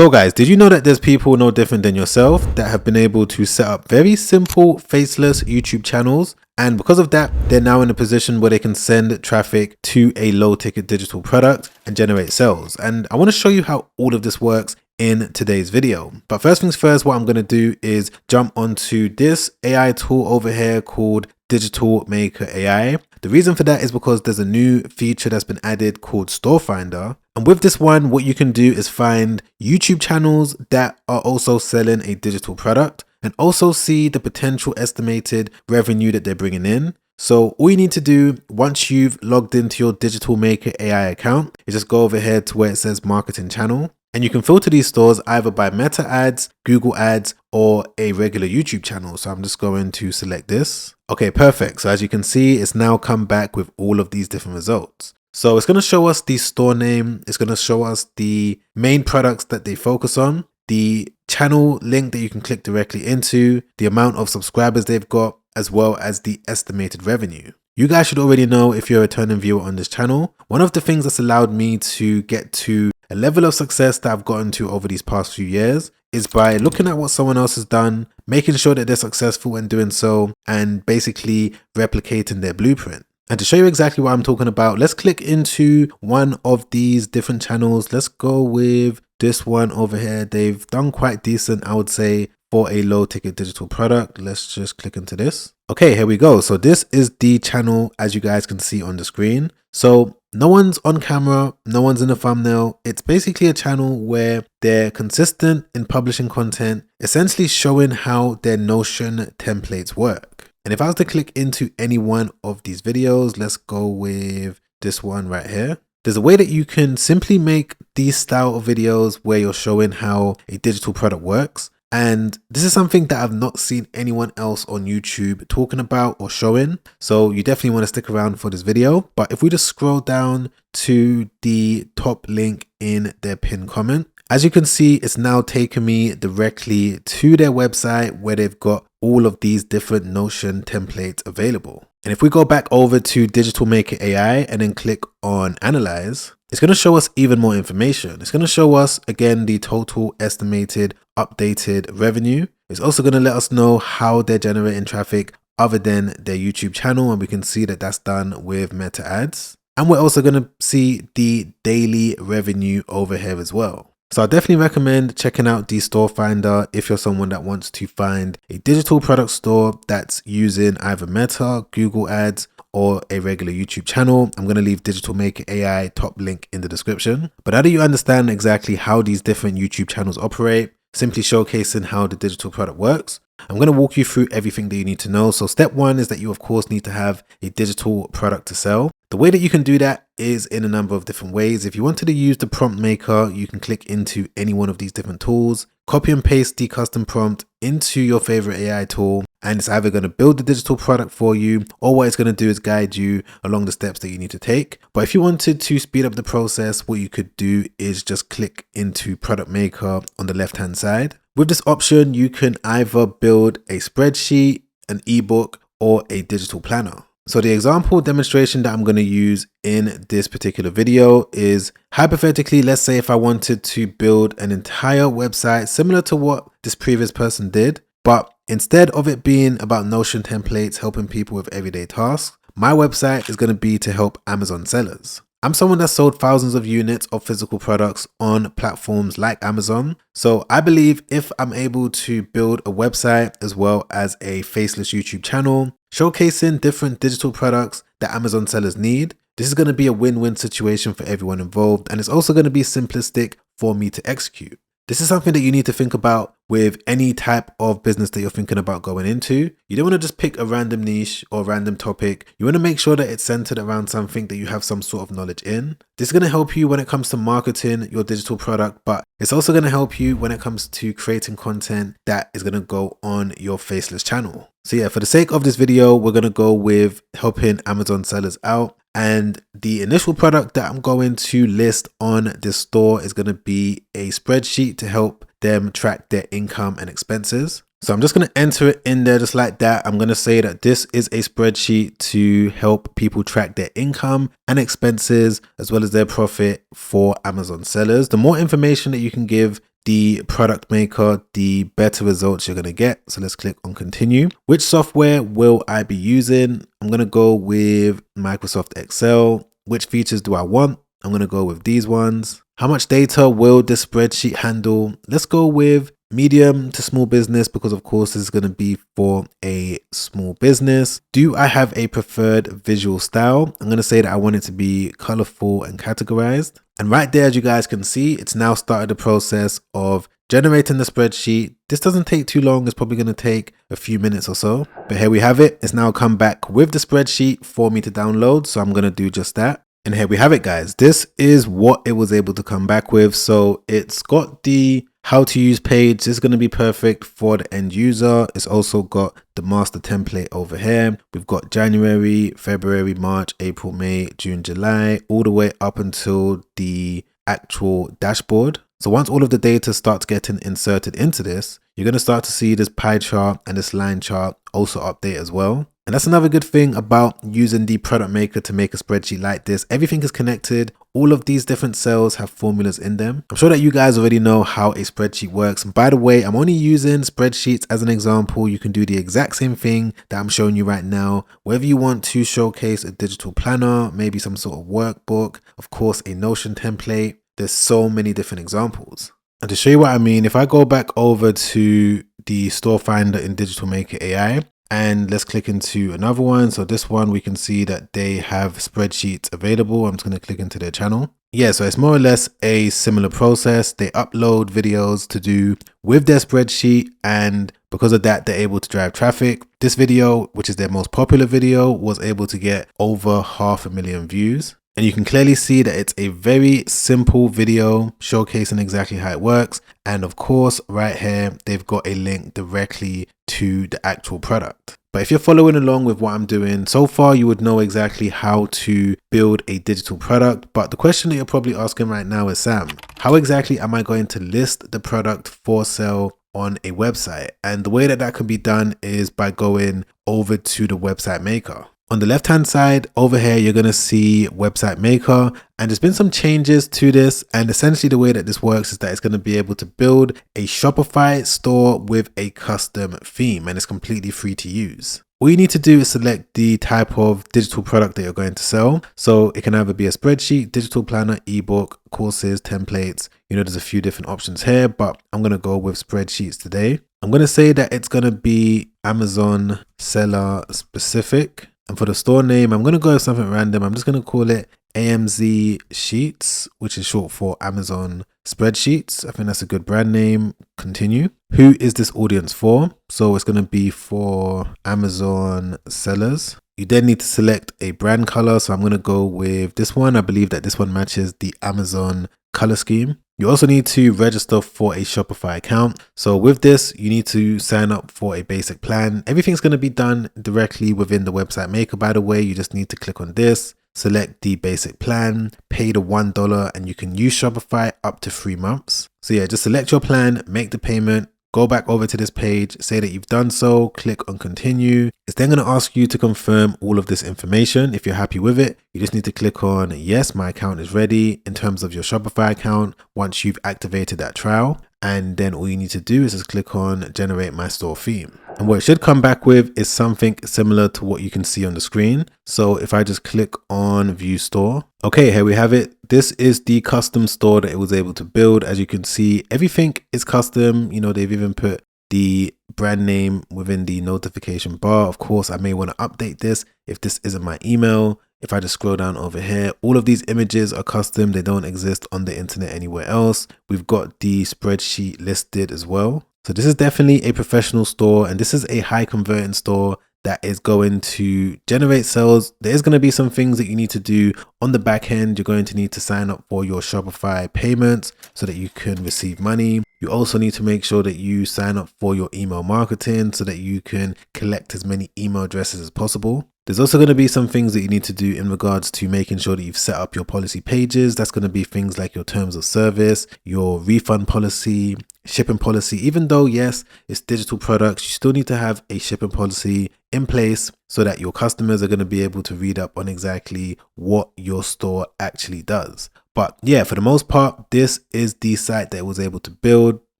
So guys, did you know that there's people no different than yourself that have been able to set up very simple faceless YouTube channels, and because of that they're now in a position where they can send traffic to a low ticket digital product and generate sales? And I want to show you how all of this works in today's video. But first things first, what I'm going to do is jump onto this AI tool over here called Digital Maker AI. The reason for that is because there's a new feature that's been added called Store Finder. And with this one, what you can do is find YouTube channels that are also selling a digital product and also see the potential estimated revenue that they're bringing in. So all you need to do once you've logged into your Digital Maker AI account is just go over here to where it says marketing channel. And you can filter these stores either by Meta ads, Google ads, or a regular YouTube channel. So I'm just going to select this. Okay, perfect. So as you can see, it's now come back with all of these different results. So it's going to show us the store name. It's going to show us the main products that they focus on, the channel link that you can click directly into, the amount of subscribers they've got, as well as the estimated revenue. You guys should already know, if you're a returning viewer on this channel, one of the things that's allowed me to get to a level of success that I've gotten to over these past few years is by looking at what someone else has done, making sure that they're successful in doing so, and basically replicating their blueprint. And to show you exactly what I'm talking about, let's click into one of these different channels. Let's go with this one over here. They've done quite decent, I would say, for a low ticket digital product. Let's just click into this. Okay, here we go. So this is the channel, as you guys can see on the screen. So no one's on camera, no one's in the thumbnail. It's basically a channel where they're consistent in publishing content, essentially showing how their Notion templates work. And if I was to click into any one of these videos, let's go with this one right here. There's a way that you can simply make these style of videos where you're showing how a digital product works. And this is something that I've not seen anyone else on YouTube talking about or showing. So you definitely want to stick around for this video. But if we just scroll down to the top link in their pinned comment, as you can see, it's now taken me directly to their website where they've got all of these different Notion templates available. And if we go back over to Digital Maker AI and then click on Analyze, it's going to show us even more information. It's going to show us, again, the total estimated updated revenue. It's also going to let us know how they're generating traffic other than their YouTube channel. And we can see that that's done with Meta ads. And we're also going to see the daily revenue over here as well. So I definitely recommend checking out the Store Finder if you're someone that wants to find a digital product store that's using either Meta, Google ads, or a regular YouTube channel. I'm going to leave Digital Maker AI top link in the description. But how do you understand exactly how these different YouTube channels operate, simply showcasing how the digital product works? I'm going to walk you through everything that you need to know. So step one is that you of course need to have a digital product to sell. The way that you can do that is in a number of different ways. If you wanted to use the prompt maker, you can click into any one of these different tools, copy and paste the custom prompt into your favorite AI tool, and it's either going to build the digital product for you, or what it's going to do is guide you along the steps that you need to take. But if you wanted to speed up the process, what you could do is just click into Product Maker on the left hand side. With this option, you can either build a spreadsheet, an ebook, or a digital planner. So the example demonstration that I'm going to use in this particular video is, hypothetically, let's say if I wanted to build an entire website similar to what this previous person did, but instead of it being about Notion templates helping people with everyday tasks, my website is going to be to help Amazon sellers. I'm someone that sold thousands of units of physical products on platforms like Amazon. So I believe if I'm able to build a website as well as a faceless YouTube channel, showcasing different digital products that Amazon sellers need, this is going to be a win-win situation for everyone involved. And it's also going to be simplistic for me to execute. This is something that you need to think about with any type of business that you're thinking about going into. You don't want to just pick a random niche or random topic. You want to make sure that it's centered around something that you have some sort of knowledge in. This is going to help you when it comes to marketing your digital product, but it's also going to help you when it comes to creating content that is going to go on your faceless channel. So yeah, for the sake of this video, we're going to go with helping Amazon sellers out. And the initial product that I'm going to list on this store is going to be a spreadsheet to help them track their income and expenses. So I'm just going to enter it in there just like that. I'm going to say that this is a spreadsheet to help people track their income and expenses as well as their profit for Amazon sellers. The more information that you can give, the product maker, the better results you're going to get. So let's click on continue. Which software will I be using? I'm going to go with Microsoft Excel. Which features do I want? I'm going to go with these ones. How much data will this spreadsheet handle? Let's go with medium to small business, because of course this is going to be for a small business. Do I have a preferred visual style? I'm going to say that I want it to be colorful and categorized. And right there, as you guys can see, it's now started the process of generating the spreadsheet. This doesn't take too long. It's probably going to take a few minutes or so. But here we have it. It's now come back with the spreadsheet for me to download. So I'm going to do just that. And here we have it, guys. This is what it was able to come back with. So it's got the how to use page. This is going to be perfect for the end user. It's also got the master template over here. We've got January, February, March, April, May, June, July, all the way up until the actual dashboard. So once all of the data starts getting inserted into this, you're going to start to see this pie chart and this line chart also update as well. And that's another good thing about using the product maker to make a spreadsheet like this. Everything is connected. All of these different cells have formulas in them. I'm sure that you guys already know how a spreadsheet works. And by the way, I'm only using spreadsheets as an example. You can do the exact same thing that I'm showing you right now. Whether you want to showcase a digital planner, maybe some sort of workbook, of course, a Notion template. There's so many different examples. And to show you what I mean, if I go back over to the store finder in Digital Maker AI, and let's click into another one. So this one, we can see that they have spreadsheets available. I'm just going to click into their channel. Yeah, so it's more or less a similar process. They upload videos to do with their spreadsheet, and because of that, they're able to drive traffic. This video, which is their most popular video, was able to get over 500,000 views. And you can clearly see that it's a very simple video showcasing exactly how it works. And of course, right here, they've got a link directly to the actual product. But if you're following along with what I'm doing so far, you would know exactly how to build a digital product. But the question that you're probably asking right now is, Sam, how exactly am I going to list the product for sale on a website? And the way that that can be done is by going over to the website maker. On the left hand side over here, you're going to see website maker, and there's been some changes to this. And essentially the way that this works is that it's going to be able to build a Shopify store with a custom theme, and it's completely free to use. All you need to do is select the type of digital product that you're going to sell. So it can either be a spreadsheet, digital planner, ebook, courses, templates. You know, there's a few different options here, but I'm going to go with spreadsheets today. I'm going to say that it's going to be Amazon seller specific. And for the store name, I'm going to go with something random. I'm just going to call it AMZ Sheets, which is short for Amazon Spreadsheets. I think that's a good brand name. Continue. Who is this audience for? So it's going to be for Amazon sellers. You then need to select a brand color. So I'm going to go with this one. I believe that this one matches the Amazon color scheme. You also need to register for a Shopify account. So with this, you need to sign up for a basic plan. Everything's going to be done directly within the website maker, by the way. You just need to click on this, select the basic plan, pay the $1, and you can use Shopify up to 3 months. So yeah, just select your plan, make the payment, go back over to this page, say that you've done so, click on continue. It's then going to ask you to confirm all of this information. If you're happy with it, you just need to click on yes, my account is ready in terms of your Shopify account once you've activated that trial. And then all you need to do is just click on generate my store theme. And what it should come back with is something similar to what you can see on the screen. So if I just click on view store, okay, here we have it. This is the custom store that it was able to build. As you can see, everything is custom. You know, they've even put the brand name within the notification bar. Of course, I may want to update this if this isn't my email. If I just scroll down over here, all of these images are custom. They don't exist on the internet anywhere else. We've got the spreadsheet listed as well. So this is definitely a professional store, and this is a high converting store that is going to generate sales. There's going to be some things that you need to do on the back end. You're going to need to sign up for your Shopify payments so that you can receive money. You also need to make sure that you sign up for your email marketing so that you can collect as many email addresses as possible. There's also going to be some things that you need to do in regards to making sure that you've set up your policy pages. That's going to be things like your terms of service, your refund policy, shipping policy. Even though, yes, it's digital products, you still need to have a shipping policy in place so that your customers are going to be able to read up on exactly what your store actually does. But yeah, for the most part, this is the site that it was able to build.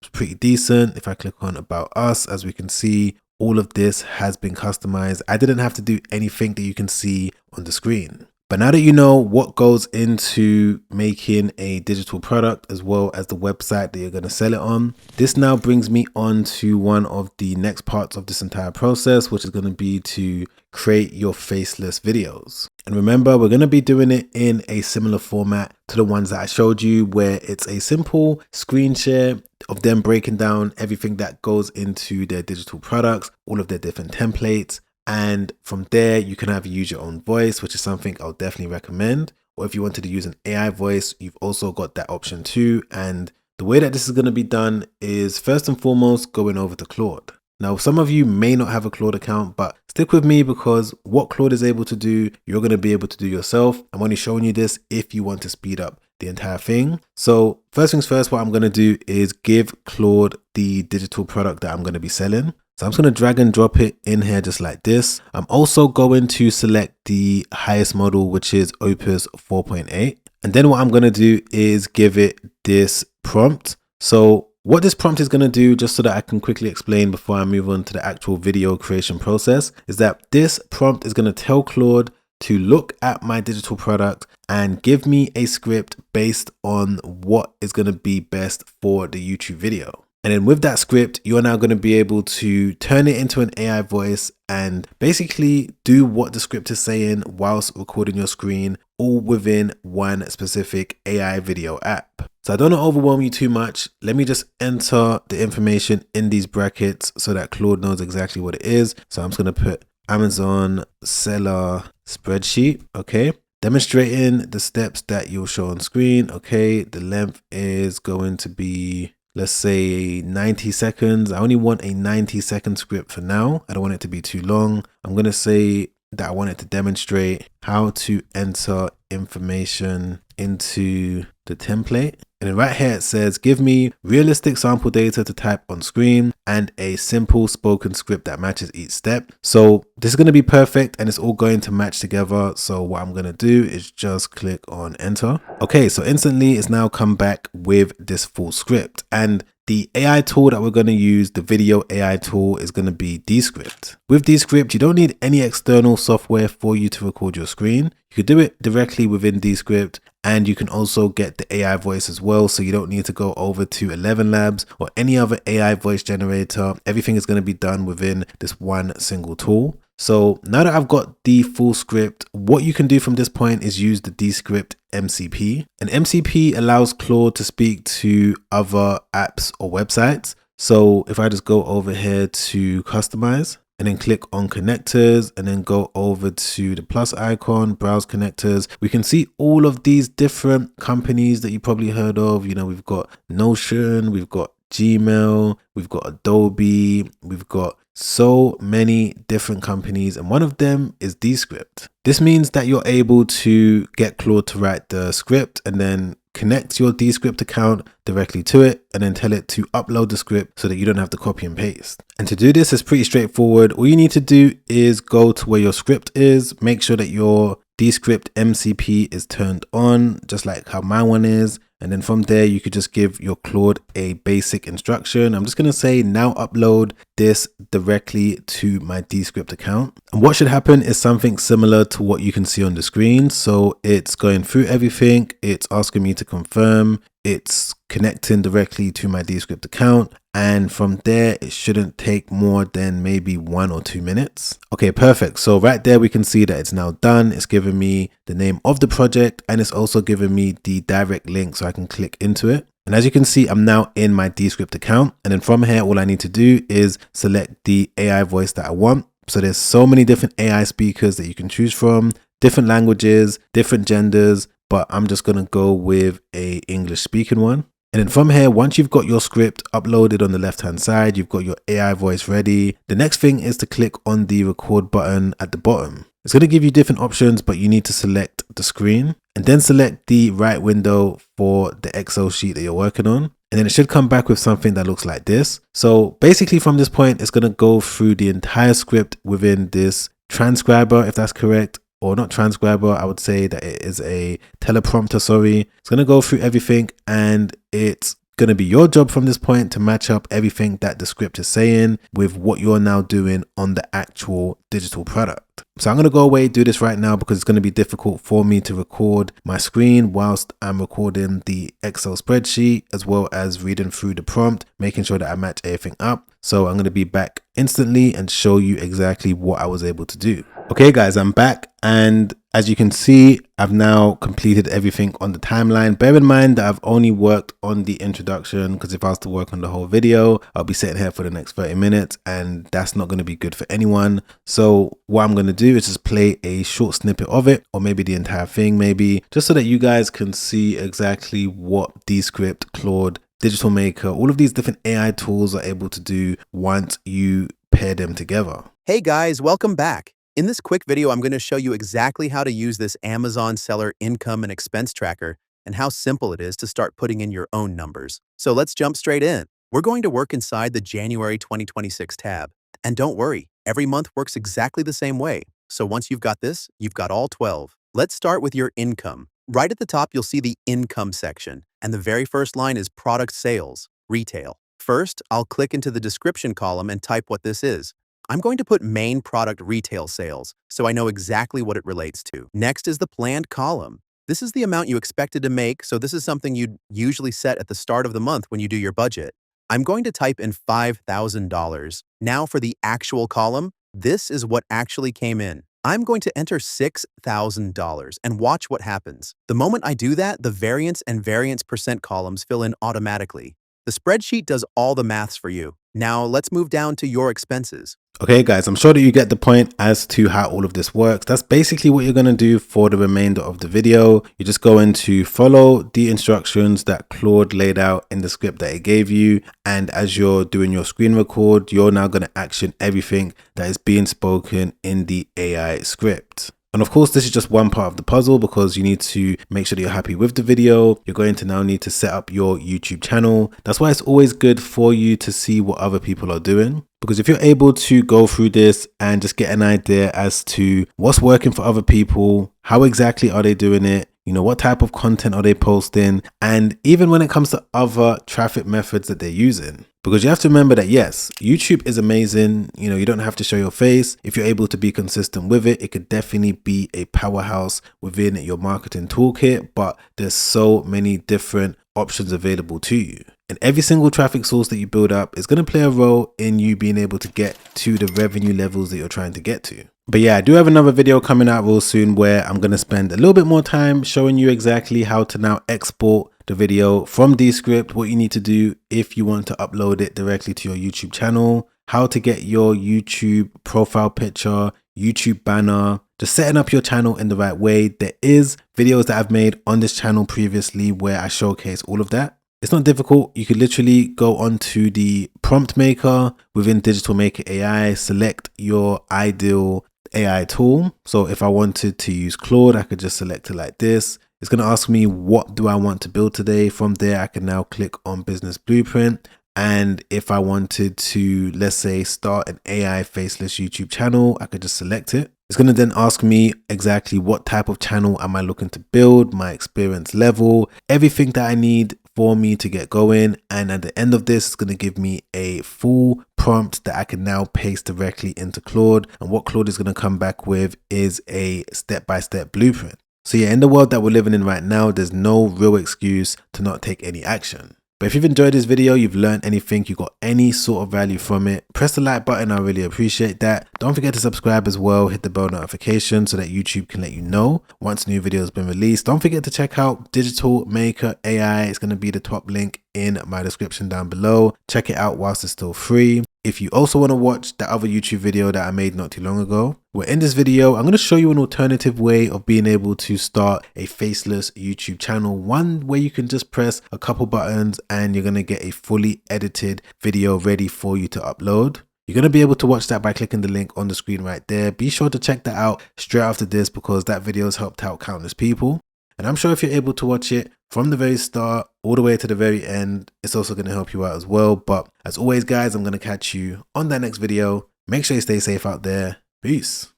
It's pretty decent. If I click on About Us, as we can see, all of this has been customized. I didn't have to do anything that you can see on the screen. But now that you know what goes into making a digital product as well as the website that you're going to sell it on, this now brings me on to one of the next parts of this entire process, which is going to be to create your faceless videos. And remember, we're going to be doing it in a similar format to the ones that I showed you, where it's a simple screen share of them breaking down everything that goes into their digital products, all of their different templates. And from there, you can either use your own voice, which is something I'll definitely recommend. Or if you wanted to use an AI voice, you've also got that option too. And the way that this is going to be done is first and foremost going over to Claude. Now, some of you may not have a Claude account, but stick with me because what Claude is able to do, you're going to be able to do yourself. I'm only showing you this if you want to speed up the entire thing. So first things first, what I'm going to do is give Claude the digital product that I'm going to be selling. So I'm just going to drag and drop it in here just like this. I'm also going to select the highest model, which is Opus 4.8. And then what I'm going to do is give it this prompt. So what this prompt is going to do, just so that I can quickly explain before I move on to the actual video creation process, is that this prompt is going to tell Claude to look at my digital product and give me a script based on what is going to be best for the YouTube video. And then with that script, you're now going to be able to turn it into an AI voice and basically do what the script is saying whilst recording your screen, all within one specific AI video app. So I don't want to overwhelm you too much. Let me just enter the information in these brackets so that Claude knows exactly what it is. So I'm just going to put Amazon seller spreadsheet. Okay. Demonstrating the steps that you'll show on screen. Okay. The length is going to be, let's say 90 seconds. I only want a 90-second script for now. I don't want it to be too long. I'm going to say that I want it to demonstrate how to enter information into the template. And then right here it says, give me realistic sample data to type on screen and a simple spoken script that matches each step. So this is going to be perfect and it's all going to match together. So what I'm going to do is just click on enter. Okay, so instantly it's now come back with this full script. And the AI tool that we're going to use, the video AI tool, is going to be Descript. With Descript, you don't need any external software for you to record your screen. You could do it directly within Descript, and you can also get the AI voice as well. So you don't need to go over to 11 Labs or any other AI voice generator. Everything is going to be done within this one single tool. So now that I've got the full script, what you can do from this point is use the Descript MCP. And MCP allows Claude to speak to other apps or websites. So if I just go over here to customize and then click on connectors and then go over to the plus icon, browse connectors, we can see all of these different companies that you probably heard of. You know, we've got Notion, we've got Gmail, we've got Adobe, we've got so many different companies, and one of them is Descript. This means that you're able to get Claude to write the script and then connect your Descript account directly to it and then tell it to upload the script so that you don't have to copy and paste. And to do this is pretty straightforward. All you need to do is go to where your script is, make sure that your Descript MCP is turned on, just like how my one is. And then from there, you could just give your Claude a basic instruction. I'm just going to say now upload this directly to my Descript account. And what should happen is something similar to what you can see on the screen. So it's going through everything. It's asking me to confirm. It's connecting directly to my Descript account. And from there, it shouldn't take more than maybe 1 or 2 minutes. Okay, perfect. So right there, we can see that it's now done. It's giving me the name of the project and it's also giving me the direct link so I can click into it. And as you can see, I'm now in my Descript account. And then from here, all I need to do is select the AI voice that I want. So there's so many different AI speakers that you can choose from, different languages, different genders, but I'm just going to go with a English speaking one. And then from here, once you've got your script uploaded on the left-hand side, you've got your AI voice ready. The next thing is to click on the record button at the bottom. It's going to give you different options, but you need to select the screen and then select the right window for the Excel sheet that you're working on. and then it should come back with something that looks like this. So basically from this point, it's going to go through the entire script within this transcriber, if that's correct, or not transcriber. I would say that it is a teleprompter, sorry. It's going to go through everything, and it's going to be your job from this point to match up everything that the script is saying with what you're now doing on the actual digital product. So I'm going to go away, do this right now, because it's going to be difficult for me to record my screen whilst I'm recording the Excel spreadsheet, as well as reading through the prompt, making sure that I match everything up. So I'm going to be back instantly and show you exactly what I was able to do. Okay guys, I'm back, and as you can see, I've now completed everything on the timeline. Bear in mind that I've only worked on the introduction, because if I was to work on the whole video, I'll be sitting here for the next 30 minutes and that's not going to be good for anyone. So what I'm going to do is just play a short snippet of it, or maybe the entire thing, maybe just so that you guys can see exactly what Descript, Claude, Digital Maker, all of these different AI tools are able to do once you pair them together. Hey guys, welcome back. In this quick video, I'm going to show you exactly how to use this Amazon seller income and expense tracker and how simple it is to start putting in your own numbers. So let's jump straight in. We're going to work inside the January 2026 tab. And don't worry, every month works exactly the same way. So once you've got this, you've got all 12. Let's start with your income. Right at the top, you'll see the income section. And the very first line is product sales, retail. First, I'll click into the description column and type what this is. I'm going to put main product retail sales, so I know exactly what it relates to. Next is the planned column. This is the amount you expected to make, so this is something you'd usually set at the start of the month when you do your budget. I'm going to type in $5,000. Now for the actual column, this is what actually came in. I'm going to enter $6,000 and watch what happens. The moment I do that, the variance and variance percent columns fill in automatically. The spreadsheet does all the maths for you. Now let's move down to your expenses. Okay guys, I'm sure that you get the point as to how all of this works. That's basically what you're going to do for the remainder of the video. You're just going to follow the instructions that Claude laid out in the script that it gave you. And as you're doing your screen record, you're now going to action everything that is being spoken in the AI script. And of course, this is just one part of the puzzle, because you need to make sure that you're happy with the video. You're going to now need to set up your YouTube channel. That's why it's always good for you to see what other people are doing, because if you're able to go through this and just get an idea as to what's working for other people, how exactly are they doing it, you know, what type of content are they posting, and even when it comes to other traffic methods that they're using. Because you have to remember that, yes, YouTube is amazing. You know, you don't have to show your face. If you're able to be consistent with it, it could definitely be a powerhouse within your marketing toolkit, but there's so many different options available to you. And every single traffic source that you build up is going to play a role in you being able to get to the revenue levels that you're trying to get to. But yeah, I do have another video coming out real soon where I'm going to spend a little bit more time showing you exactly how to now export the video from Descript, what you need to do if you want to upload it directly to your YouTube channel, how to get your YouTube profile picture, YouTube banner, just setting up your channel in the right way. There is videos that I've made on this channel previously where I showcase all of that. It's not difficult. You could literally go onto the prompt maker within Digital Maker AI, select your ideal AI tool. So if I wanted to use Claude, I could just select it like this. It's going to ask me, what do I want to build today? From there, I can now click on Business Blueprint. And if I wanted to, let's say, start an AI faceless YouTube channel, I could just select it. It's going to then ask me exactly what type of channel am I looking to build, my experience level, everything that I need for me to get going. And at the end of this, it's going to give me a full prompt that I can now paste directly into Claude. And what Claude is going to come back with is a step-by-step blueprint. So yeah, in the world that we're living in right now, there's no real excuse to not take any action. But if you've enjoyed this video, you've learned anything, you got any sort of value from it, press the like button. I really appreciate that. Don't forget to subscribe as well. Hit the bell notification so that YouTube can let you know once new video has been released. Don't forget to check out Digital Maker AI. It's going to be the top link in my description down below. Check it out whilst it's still free. If you also want to watch the other YouTube video that I made not too long ago, well, in this video, I'm going to show you an alternative way of being able to start a faceless YouTube channel. One where you can just press a couple buttons and you're going to get a fully edited video ready for you to upload. You're going to be able to watch that by clicking the link on the screen right there. Be sure to check that out straight after this, because that video has helped out countless people. And I'm sure if you're able to watch it, from the very start all the way to the very end. It's also going to help you out as well. But as always, guys, I'm going to catch you on that next video. Make sure you stay safe out there. Peace.